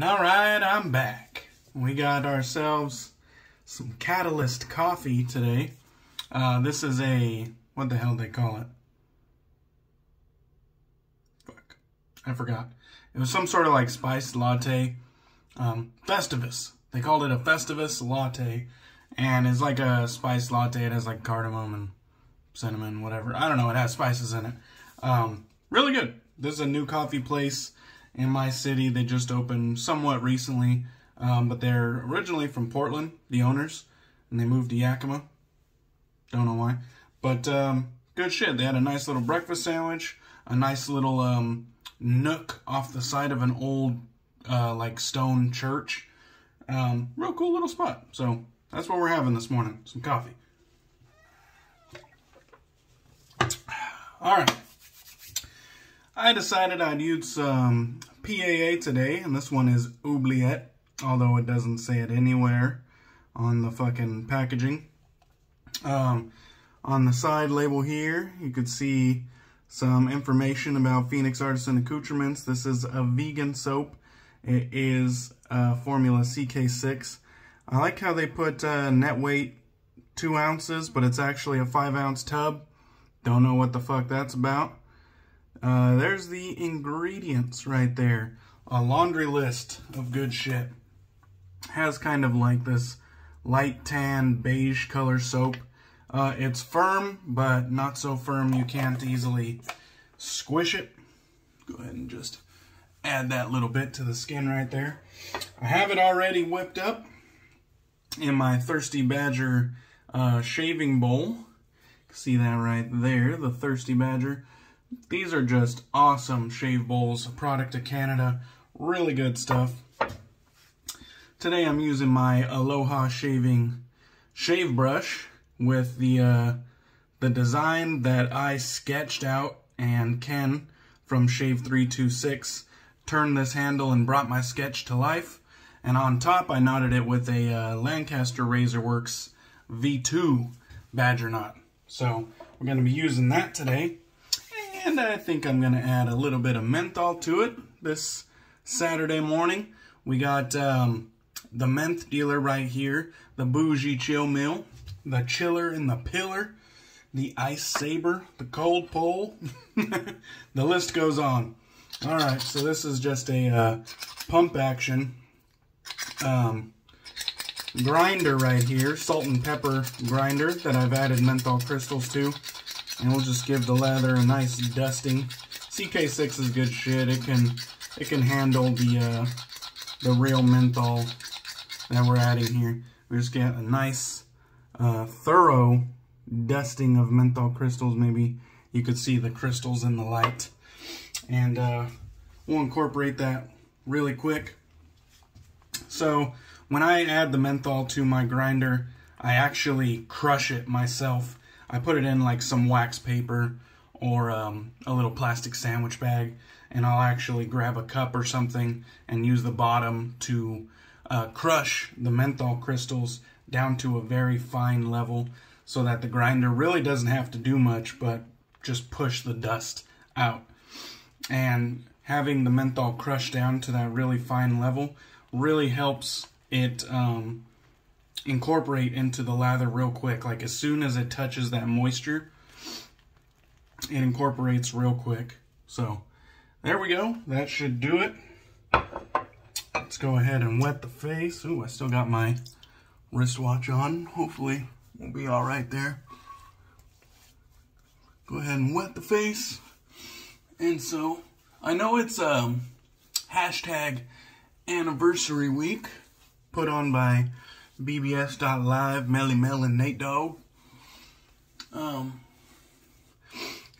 Alright, I'm back. We got ourselves some Catalyst coffee today. This is a, what the hell they call it? Fuck, I forgot. It was some sort of like spiced latte. Festivus. They called it a Festivus Latte. And it's like a spiced latte. It has like cardamom and cinnamon, whatever. I don't know, it has spices in it. Really good. This is a new coffee place in my city. They just opened somewhat recently, but they're originally from Portland, the owners, and they moved to Yakima. Don't know why, but good shit. They had a nice little breakfast sandwich, a nice little nook off the side of an old like stone church. Real cool little spot. So that's what we're having this morning, some coffee. All right. I decided I'd use some PAA today, and this one is Oubliette, although it doesn't say it anywhere on the fucking packaging. On the side label here, you could see some information about Phoenix Artisan Accouterments. This is a vegan soap. It is formula CK6. I like how they put net weight 2 ounces, but it's actually a 5-ounce tub. Don't know what the fuck that's about. There's the ingredients right there. A laundry list of good shit. Has kind of like this light tan beige color soap. It's firm, but not so firm you can't easily squish it. Go ahead and just add that little bit to the skin right there. I have it already whipped up in my Thirsty Badger shaving bowl. See that right there, the Thirsty Badger. These are just awesome shave bowls, a product of Canada. Really good stuff. Today I'm using my Aloha shaving shave brush with the design that I sketched out, and Ken from Shave 326 turned this handle and brought my sketch to life. And on top I knotted it with a Lancaster Razorworks V2 Badger knot. So we're going to be using that today. And I think I'm going to add a little bit of menthol to it this Saturday morning. We got the Menth dealer right here, the Bougie Chill Mill, the Chiller and the Pillar, the Ice Saber, the Cold Pole. The list goes on. Alright, so this is just a pump action grinder right here, salt and pepper grinder that I've added menthol crystals to. And we'll just give the leather a nice dusting. CK6 is good shit. It can handle the real menthol that we're adding here. We just get a nice thorough dusting of menthol crystals. Maybe you could see the crystals in the light. And we'll incorporate that really quick. So when I add the menthol to my grinder, I actually crush it myself. I put it in like some wax paper or a little plastic sandwich bag, and I'll actually grab a cup or something and use the bottom to crush the menthol crystals down to a very fine level so that the grinder really doesn't have to do much but just push the dust out. And having the menthol crushed down to that really fine level really helps it incorporate into the lather real quick. Like as soon as it touches that moisture, it incorporates real quick. So there we go. That should do it. Let's go ahead and wet the face. Ooh, I still got my wristwatch on. Hopefully we'll be all right there. Go ahead and wet the face. And so I know it's hashtag anniversary week put on by BBS.live, Melly Mel and Nate Dogg.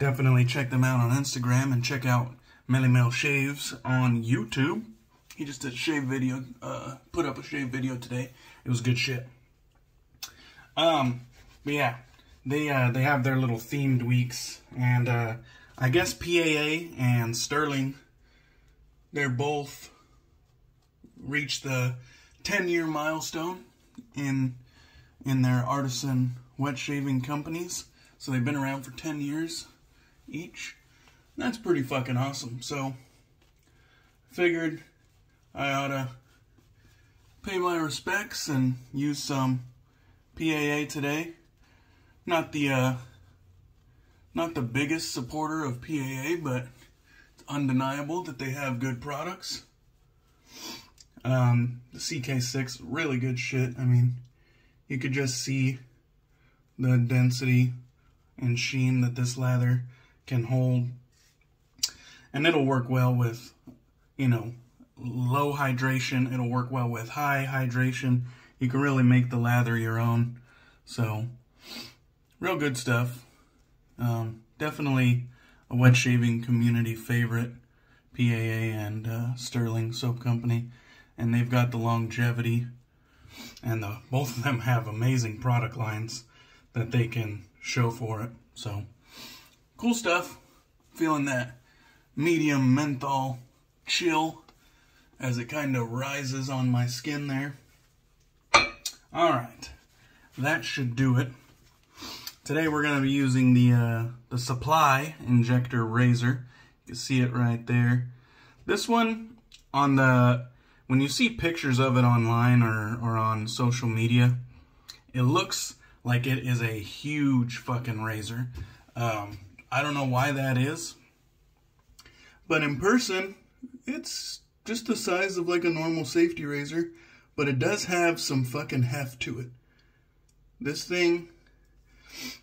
Definitely check them out on Instagram and check out Melly Mel Shaves on YouTube. He just did a shave video, put up a shave video today. It was good shit. But yeah, they have their little themed weeks, and I guess PAA and Sterling, they're both reached the 10-year milestone in their Artisan wet shaving companies. So they've been around for 10 years each. That's pretty fucking awesome. So figured I ought to pay my respects and use some PAA today. Not the biggest supporter of PAA, but it's undeniable that they have good products. The CK6, really good shit. I mean, you could just see the density and sheen that this lather can hold. And it'll work well with, you know, low hydration. It'll work well with high hydration. You can really make the lather your own. So, real good stuff. Definitely a wet shaving community favorite. PAA and Sterling Soap Company. And they've got the longevity, and both of them have amazing product lines that they can show for it. So, cool stuff. Feeling that medium menthol chill as it kind of rises on my skin there. Alright, that should do it. Today we're going to be using the Supply Injector razor. You can see it right there. This one, when you see pictures of it online or on social media, it looks like it is a huge fucking razor. I don't know why that is, but in person, it's just the size of like a normal safety razor, but it does have some fucking heft to it. This thing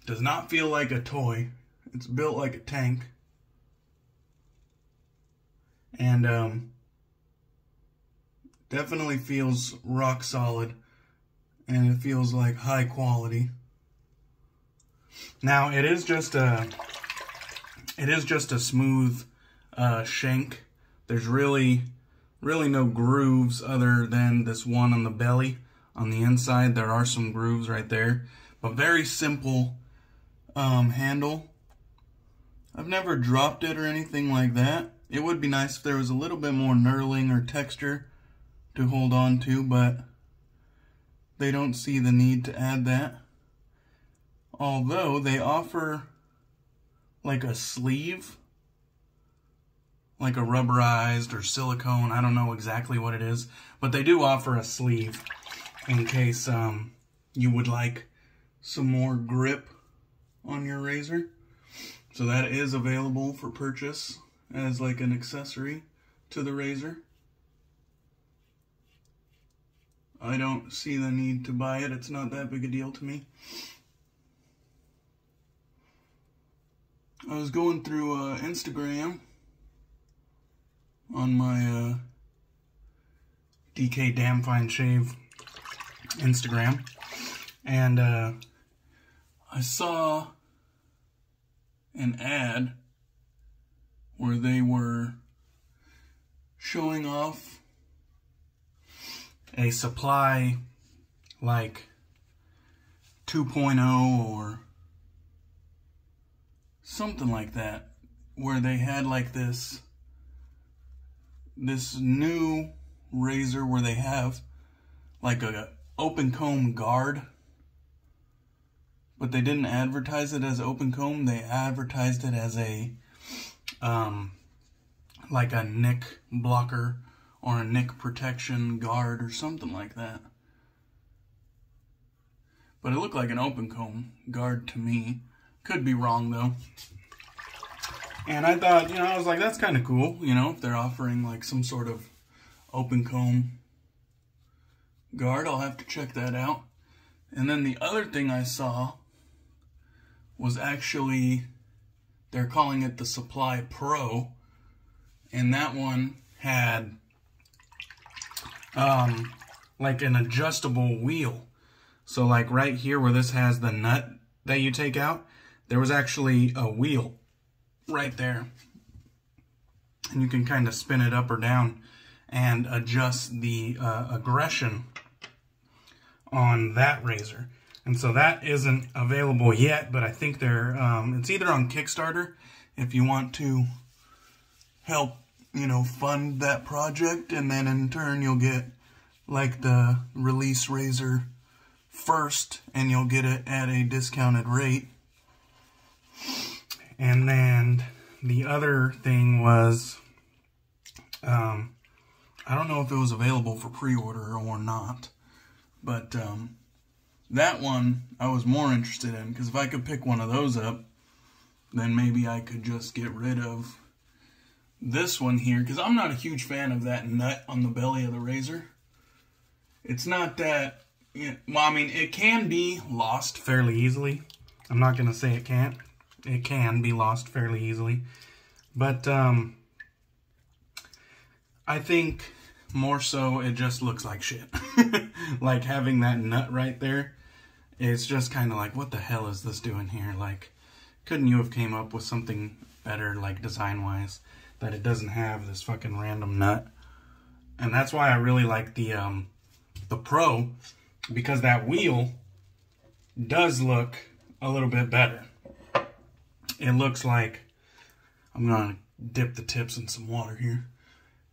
does not feel like a toy. It's built like a tank. And, definitely feels rock solid, and it feels like high quality. Now it is just a smooth shank. There's really no grooves other than this one on the belly. On the inside there are some grooves right there, but very simple handle. I've never dropped it or anything like that. It would be nice if there was a little bit more knurling or texture to hold on to, but they don't see the need to add that. Although they offer like a sleeve, like a rubberized or silicone, I don't know exactly what it is, but they do offer a sleeve in case you would like some more grip on your razor. So that is available for purchase as like an accessory to the razor. I don't see the need to buy it. It's not that big a deal to me. I was going through Instagram on my DK Damn Fine Shave Instagram, and I saw an ad where they were showing off a Supply like 2.0 or something like that, where they had like this new razor where they have like a open comb guard, but they didn't advertise it as open comb. They advertised it as a like a nick blocker or a nick protection guard or something like that. But it looked like an open comb guard to me. Could be wrong though. And I thought, I was like, that's kind of cool, if they're offering like some sort of open comb guard. I'll have to check that out. And then the other thing I saw was actually, they're calling it the Supply Pro. And that one had like an adjustable wheel. So like right here where this has the nut that you take out, there was actually a wheel right there. And you can kind of spin it up or down and adjust the aggression on that razor. And so that isn't available yet, but I think they're, it's either on Kickstarter if you want to help, fund that project, and then in turn you'll get like the release razor first, and you'll get it at a discounted rate. And then the other thing was, I don't know if it was available for pre-order or not, but that one I was more interested in, because if I could pick one of those up, then maybe I could just get rid of this one here, because I'm not a huge fan of that nut on the belly of the razor. It's not that, well, I mean, it can be lost fairly easily. I'm not going to say it can't. It can be lost fairly easily. But I think more so it just looks like shit. Like having that nut right there, it's just kind of like, what the hell is this doing here? Like, couldn't you have came up with something better, like design-wise, that it doesn't have this fucking random nut? And that's why I really like the Pro, because that wheel does look a little bit better. It looks like, I'm gonna dip the tips in some water here.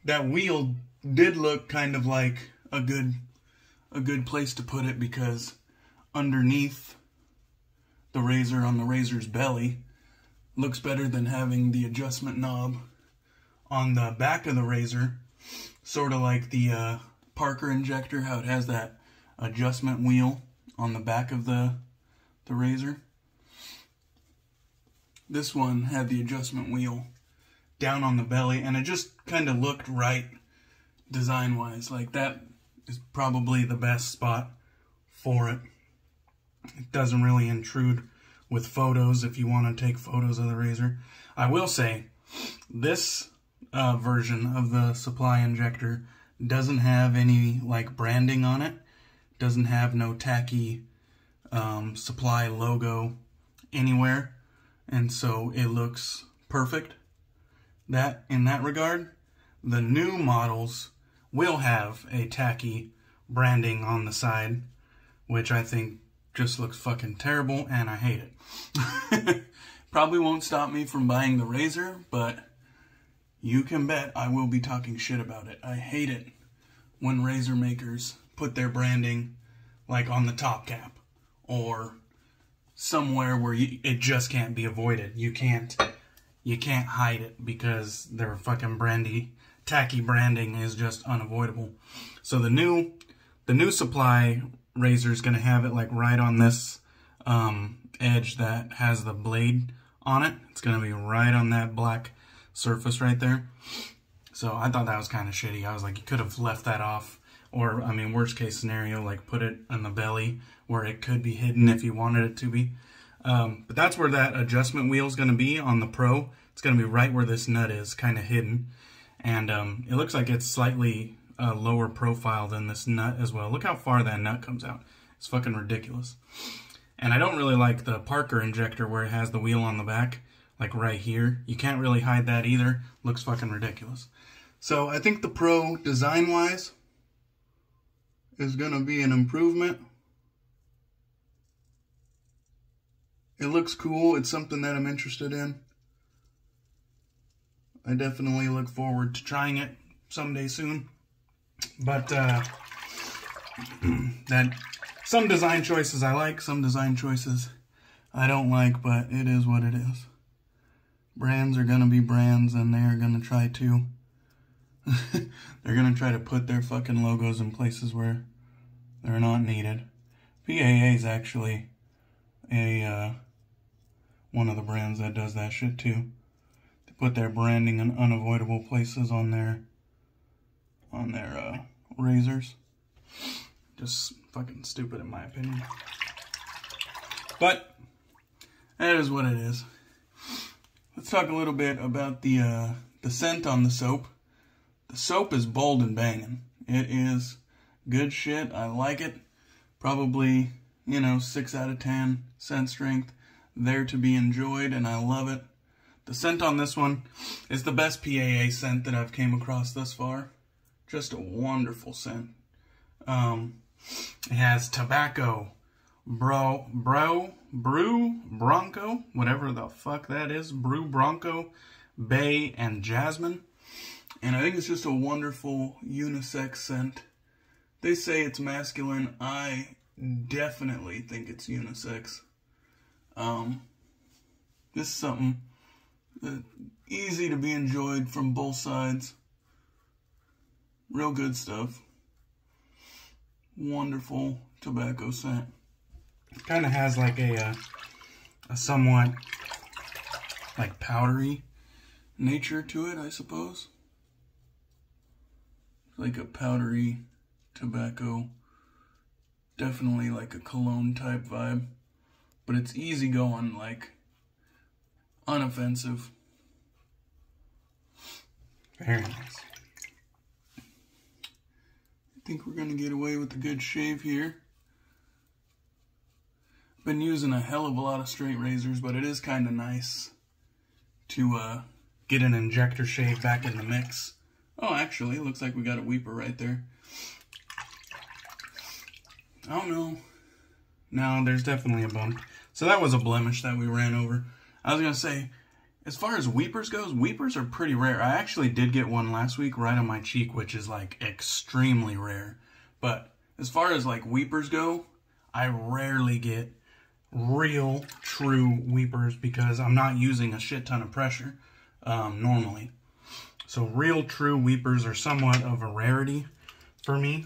That wheel did look kind of like a good place to put it, because underneath the razor, on the razor's belly, looks better than having the adjustment knob on the back of the razor, sort of like the Parker Injector, how it has that adjustment wheel on the back of the razor. This one had the adjustment wheel down on the belly, and it just kind of looked right design-wise. Like, that is probably the best spot for it. It doesn't really intrude with photos if you want to take photos of the razor. I will say, this version of the supply injector doesn't have any like branding on it. Doesn't have no tacky supply logo anywhere, and so it looks perfect. That in that regard, the new models will have a tacky branding on the side, which I think just looks fucking terrible, and I hate it. Probably won't stop me from buying the razor, but you can bet I will be talking shit about it. I hate it when razor makers put their branding like on the top cap or somewhere where it just can't be avoided. You can't hide it, because their fucking tacky branding is just unavoidable. So the new supply razor is going to have it like right on this edge that has the blade on it. It's going to be right on that black surface right there. So I thought that was kind of shitty. I was like, you could have left that off, or I mean, worst case scenario, like put it on the belly where it could be hidden if you wanted it to be. But that's where that adjustment wheel is going to be on the Pro. It's going to be right where this nut is, kind of hidden. And it looks like it's slightly lower profile than this nut as well. Look how far that nut comes out. It's fucking ridiculous. And I don't really like the Parker Injector where it has the wheel on the back, like right here. You can't really hide that either. Looks fucking ridiculous. So I think the Pro, design-wise, is going to be an improvement. It looks cool. It's something that I'm interested in. I definitely look forward to trying it someday soon. But some design choices I like, some design choices I don't like, but it is what it is. Brands are going to be brands, and they're going to try to they're going to try to put their fucking logos in places where they're not needed. PAA is actually a one of the brands that does that shit too. They put their branding in unavoidable places on their razors. Just fucking stupid in my opinion. But that is what it is. Let's talk a little bit about the scent on the soap. The soap is bold and banging. It is good shit. I like it. Probably, 6 out of 10 scent strength. There to be enjoyed, and I love it. The scent on this one is the best PAA scent that I've came across thus far. Just a wonderful scent. It has tobacco, brew bronco, whatever the fuck that is, brew bronco, bay, and jasmine. And I think it's just a wonderful unisex scent. They say it's masculine. I definitely think it's unisex. This is something easy to be enjoyed from both sides. Real good stuff. Wonderful tobacco scent. It kind of has like a somewhat like powdery nature to it, I suppose. Like a powdery tobacco. Definitely like a cologne type vibe. But it's easy going, like unoffensive. Very nice. I think we're gonna get away with a good shave here. Been using a hell of a lot of straight razors, but it is kind of nice to get an injector shave back in the mix. Oh, actually, it looks like we got a weeper right there. Oh no. No, there's definitely a bump. So that was a blemish that we ran over. I was gonna say, as far as weepers goes, weepers are pretty rare. I actually did get one last week right on my cheek, which is like extremely rare. But as far as like weepers go, I rarely get real, true weepers because I'm not using a shit ton of pressure normally. So real, true weepers are somewhat of a rarity for me.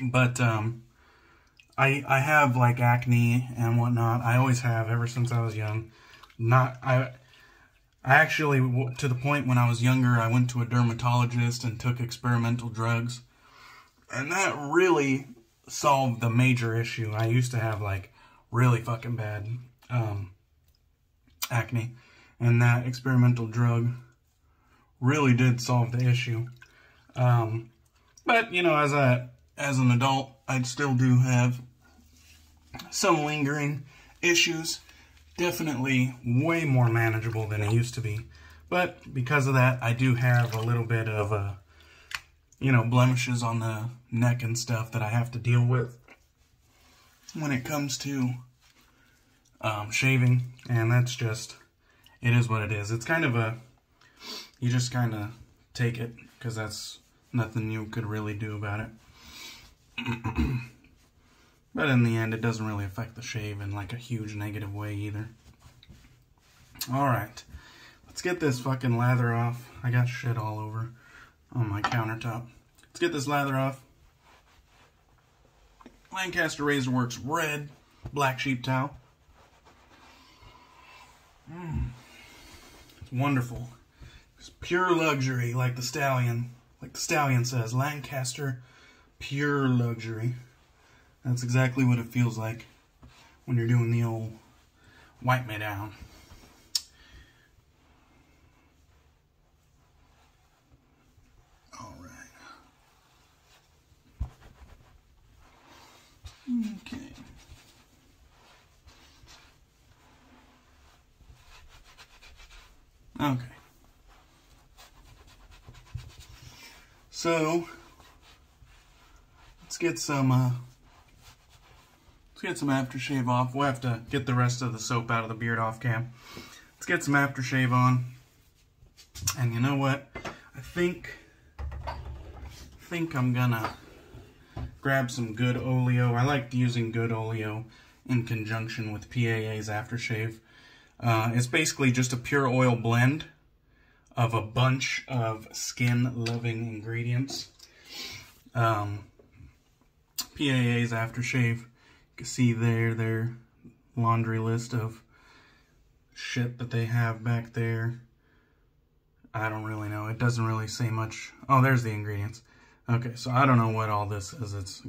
But I have like acne and whatnot. I always have ever since I was young. I actually, to the point when I was younger, I went to a dermatologist and took experimental drugs. And that really solved the major issue. I used to have like really fucking bad acne. And that experimental drug really did solve the issue. But, you know, as an adult, I still do have some lingering issues. Definitely way more manageable than it used to be. But because of that, I do have a little bit of, you know, blemishes on the neck and stuff that I have to deal with when it comes to shaving. And that's just, it is what it is. It's kind of a, you just kind of take it because that's nothing you could really do about it. But in the end, it doesn't really affect the shave in like a huge negative way either. Alright, let's get this fucking lather off. I got shit all over on my countertop. Let's get this lather off. Lancaster Razor Works red black sheep towel. It's wonderful. It's pure luxury, like the stallion. Like the stallion says, Lancaster pure luxury. That's exactly what it feels like when you're doing the old wipe me down. Alright. Okay. Okay. So, let's get some aftershave off. We'll have to get the rest of the soap out of the beard off cam. Let's get some aftershave on. And you know what? I think I'm gonna grab some good Oleo. I like using good Oleo in conjunction with PAA's aftershave. It's basically just a pure oil blend of a bunch of skin-loving ingredients. PAA's aftershave. You can see there their laundry list of shit that they have back there. I don't really know. It doesn't really say much. Oh, there's the ingredients. Okay, so I don't know what all this is. It's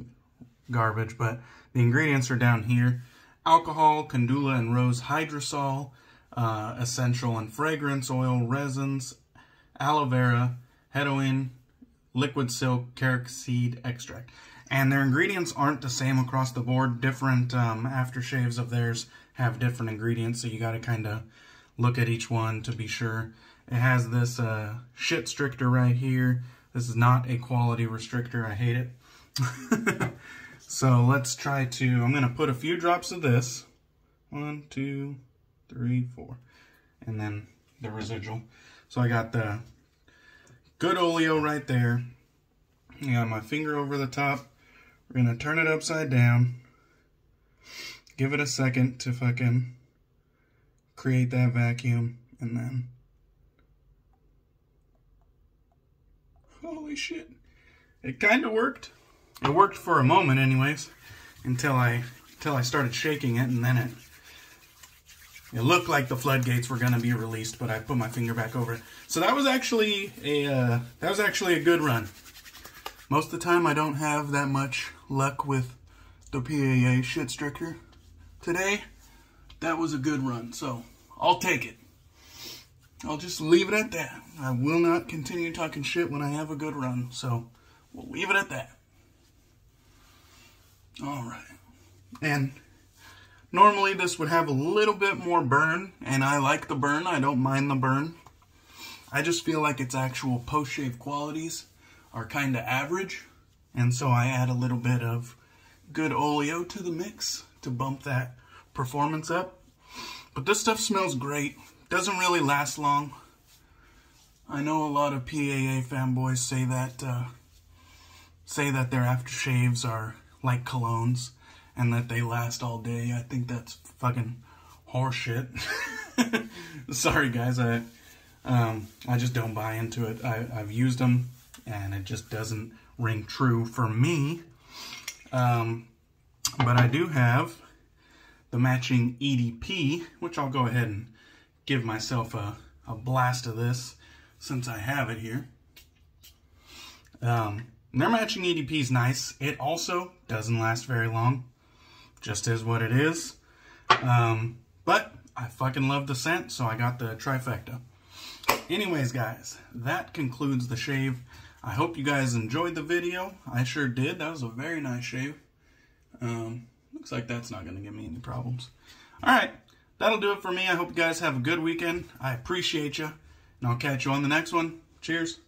garbage, but the ingredients are down here. Alcohol, calendula and rose hydrosol, essential and fragrance oil, resins, aloe vera, heroin, liquid silk, carrot seed extract. And their ingredients aren't the same across the board. Different aftershaves of theirs have different ingredients, so you got to kind of look at each one to be sure. It has this shit restrictor right here. This is not a quality restrictor. I hate it. So let's try to, I'm going to put a few drops of this. 1, 2, 3, 4. And then the residual. So I got the good Oleo right there. I got my finger over the top. We're going to turn it upside down. Give it a second to fucking create that vacuum. And then, holy shit. it kind of worked. It worked for a moment anyways, until I started shaking it, and then it looked like the floodgates were going to be released, but I put my finger back over it. So that was actually a good run. Most of the time I don't have that much luck with the PAA shit stricker. Today, that was a good run, so I'll take it. I'll just leave it at that. I will not continue talking shit when I have a good run, so we'll leave it at that. Alright. And normally this would have a little bit more burn, and I like the burn. I don't mind the burn. I just feel like its actual post-shave qualities are kind of average, and so I add a little bit of good Oleo to the mix to bump that performance up. But this stuff smells great. Doesn't really last long. I know a lot of PAA fanboys say that their aftershaves are like colognes and that they last all day. I think that's fucking horseshit. Sorry guys, I just don't buy into it. I've used them and it just doesn't ring true for me. But I do have the matching EDP, which I'll go ahead and give myself a blast of this since I have it here. Their matching EDP is nice. It also doesn't last very long. Just is what it is. But I fucking love the scent, so I got the Trifecta. Anyways, guys, that concludes the shave. I hope you guys enjoyed the video. I sure did. That was a very nice shave. Looks like that's not going to give me any problems. Alright, that'll do it for me. I hope you guys have a good weekend. I appreciate you, and I'll catch you on the next one. Cheers.